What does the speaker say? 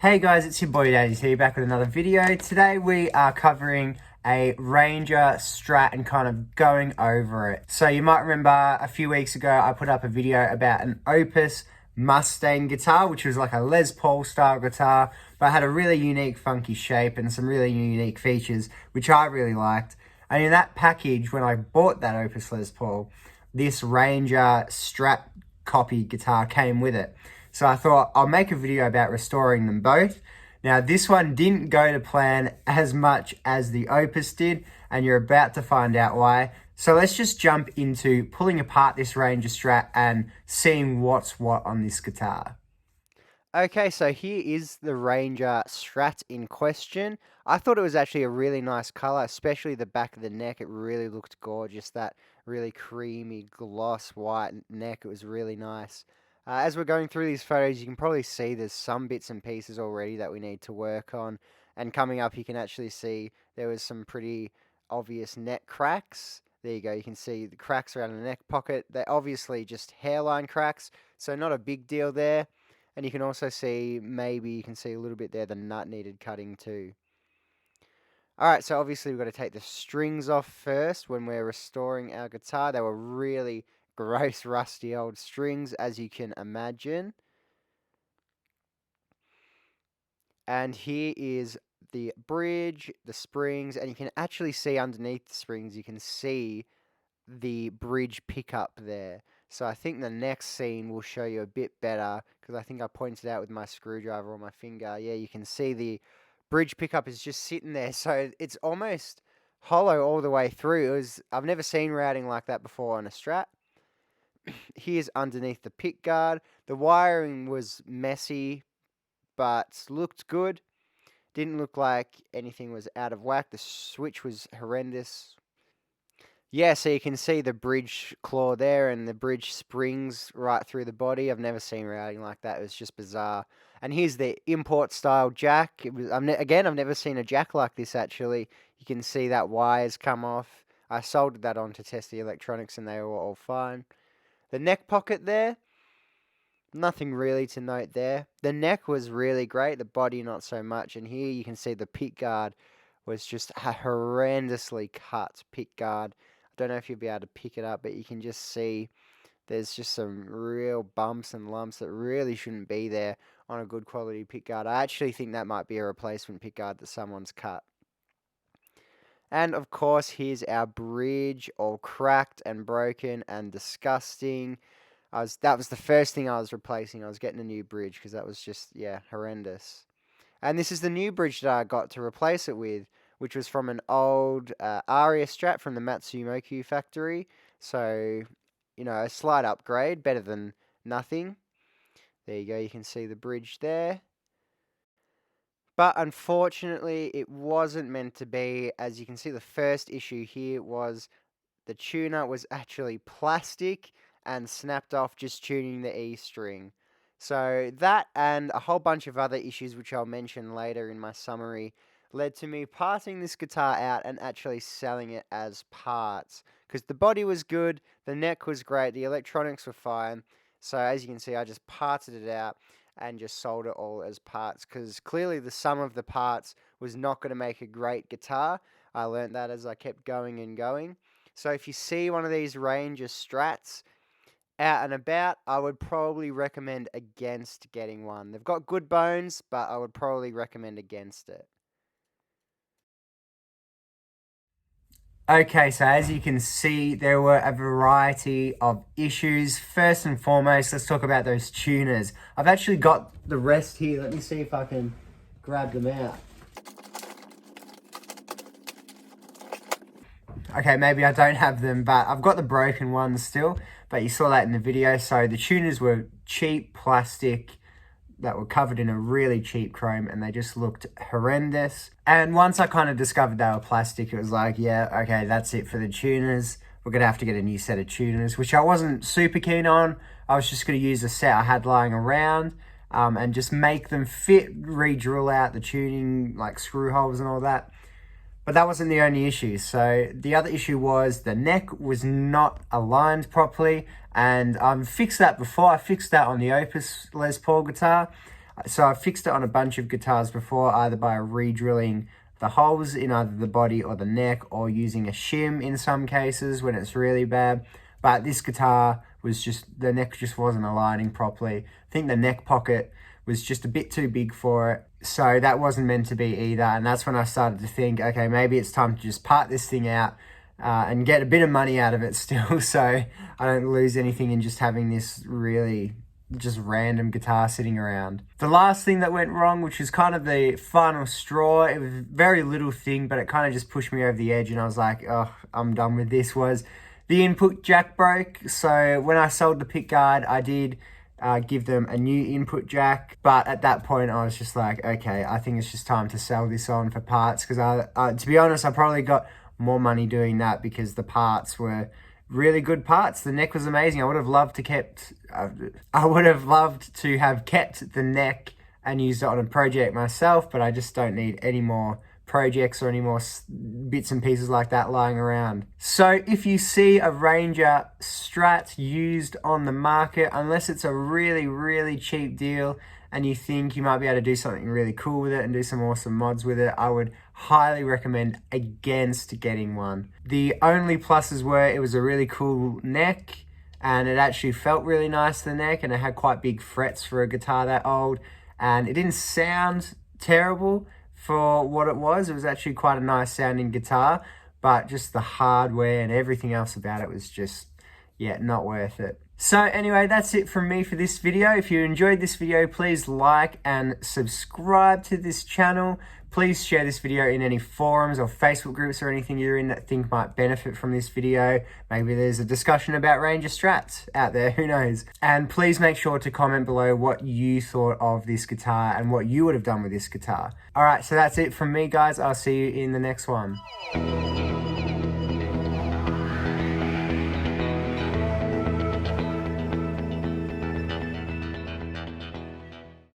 Hey guys, it's your boy Danny here, back with another video. Today we are covering a Ranger Strat and kind of going over it. So you might remember a few weeks ago I put up a video about an Opus Mustang guitar, which was like a Les Paul style guitar, but had a really unique funky shape and some really unique features, which I really liked. And in that package, when I bought that Opus Les Paul, this Ranger Strat copy guitar came with it. So I thought I'll make a video about restoring them both. Now this one didn't go to plan as much as the Opus did, and you're about to find out why. So let's just jump into pulling apart this Ranger Strat and seeing what's what on this guitar. Okay, so here is the Ranger Strat in question. I thought it was actually a really nice color, especially the back of the neck. It really looked gorgeous, that really creamy gloss white neck. It was really nice. As we're going through these photos, you can probably see there's some bits and pieces already that we need to work on. And coming up, you can actually see there was some pretty obvious neck cracks. There you go, you can see the cracks around the neck pocket. They're obviously just hairline cracks, so not a big deal there. And you can also see, maybe you can see a little bit there, the nut needed cutting too. Alright, so obviously we've got to take the strings off first when we're restoring our guitar. They were really gross, rusty old strings, as you can imagine. And here is the bridge, the springs, and you can actually see underneath the springs, you can see the bridge pickup there. So I think the next scene will show you a bit better, because I think I pointed out with my screwdriver or my finger. Yeah, you can see the bridge pickup is just sitting there, so it's almost hollow all the way through. I've never seen routing like that before on a Strat. Here's underneath the pick guard. The wiring was messy, but looked good. Didn't look like anything was out of whack. The switch was horrendous. Yeah, so you can see the bridge claw there and the bridge springs right through the body. I've never seen routing like that. It was just bizarre. And here's the import style jack. Again, I've never seen a jack like this actually. You can see that wire's come off. I soldered that on to test the electronics and they were all fine. The neck pocket there, nothing really to note there. The neck was really great, the body not so much. And here you can see the pick guard was just a horrendously cut pick guard. I don't know if you'll be able to pick it up, but you can just see there's just some real bumps and lumps that really shouldn't be there on a good quality pick guard. I actually think that might be a replacement pick guard that someone's cut. And of course, here's our bridge, all cracked and broken and disgusting. That was the first thing I was replacing. I was getting a new bridge because that was just, yeah, horrendous. And this is the new bridge that I got to replace it with, which was from an old R-ST3 from the Matsumoku factory. So, you know, a slight upgrade, better than nothing. There you go, you can see the bridge there. But unfortunately, it wasn't meant to be. As you can see, the first issue here was the tuner was actually plastic and snapped off just tuning the E string. So that and a whole bunch of other issues, which I'll mention later in my summary, led to me passing this guitar out and actually selling it as parts. Because the body was good, the neck was great, the electronics were fine. So as you can see, I just parted it out and just sold it all as parts, because clearly the sum of the parts was not going to make a great guitar. I learned that as I kept going and going. So if you see one of these Ranger Strats out and about, I would probably recommend against getting one. They've got good bones, but I would probably recommend against it. Okay, so as you can see, there were a variety of issues. First and foremost, let's talk about those tuners. I've actually got the rest here. Let me see if I can grab them out. Okay, maybe I don't have them, but I've got the broken ones still. But you saw that in the video. So the tuners were cheap plastic that were covered in a really cheap chrome, and they just looked horrendous. And once I kind of discovered they were plastic, it was like, yeah, okay, that's it for the tuners. We're going to have to get a new set of tuners, which I wasn't super keen on. I was just going to use the set I had lying around and just make them fit, re-drill out the tuning, like screw holes and all that. But that wasn't the only issue. So the other issue was the neck was not aligned properly, and I've fixed that before. I fixed that on the Opus Les Paul guitar. So I fixed it on a bunch of guitars before, either by re-drilling the holes in either the body or the neck, or using a shim in some cases when it's really bad. But this guitar was just, the neck just wasn't aligning properly. I think the neck pocket was just a bit too big for it. So that wasn't meant to be either. And that's when I started to think, okay, maybe it's time to just part this thing out and get a bit of money out of it still, so I don't lose anything in just having this really just random guitar sitting around. The last thing that went wrong, which was kind of the final straw, it was a very little thing, but it kind of just pushed me over the edge and I was like, oh, I'm done with this, was the input jack broke. So when I sold the pickguard, I did give them a new input jack, but at that point I was just like, okay, I think it's just time to sell this on for parts, because I to be honest, I probably got more money doing that because the parts were really good parts. The neck was amazing. I would have loved to have kept the neck and used it on a project myself, but I just don't need any more projects or any more bits and pieces like that lying around. So if you see a Ranger Strat used on the market, unless it's a really, really cheap deal and you think you might be able to do something really cool with it and do some awesome mods with it, I would highly recommend against getting one. The only pluses were it was a really cool neck and it actually felt really nice, the neck, and it had quite big frets for a guitar that old, and it didn't sound terrible for what it was. It was actually quite a nice sounding guitar, but just the hardware and everything else about it was just, yeah, not worth it. So anyway, that's it from me for this video. If you enjoyed this video, please like and subscribe to this channel. Please share this video in any forums or Facebook groups or anything you're in that think might benefit from this video. Maybe there's a discussion about Ranger Strats out there, who knows? And please make sure to comment below what you thought of this guitar and what you would have done with this guitar. All right, so that's it from me, guys. I'll see you in the next one.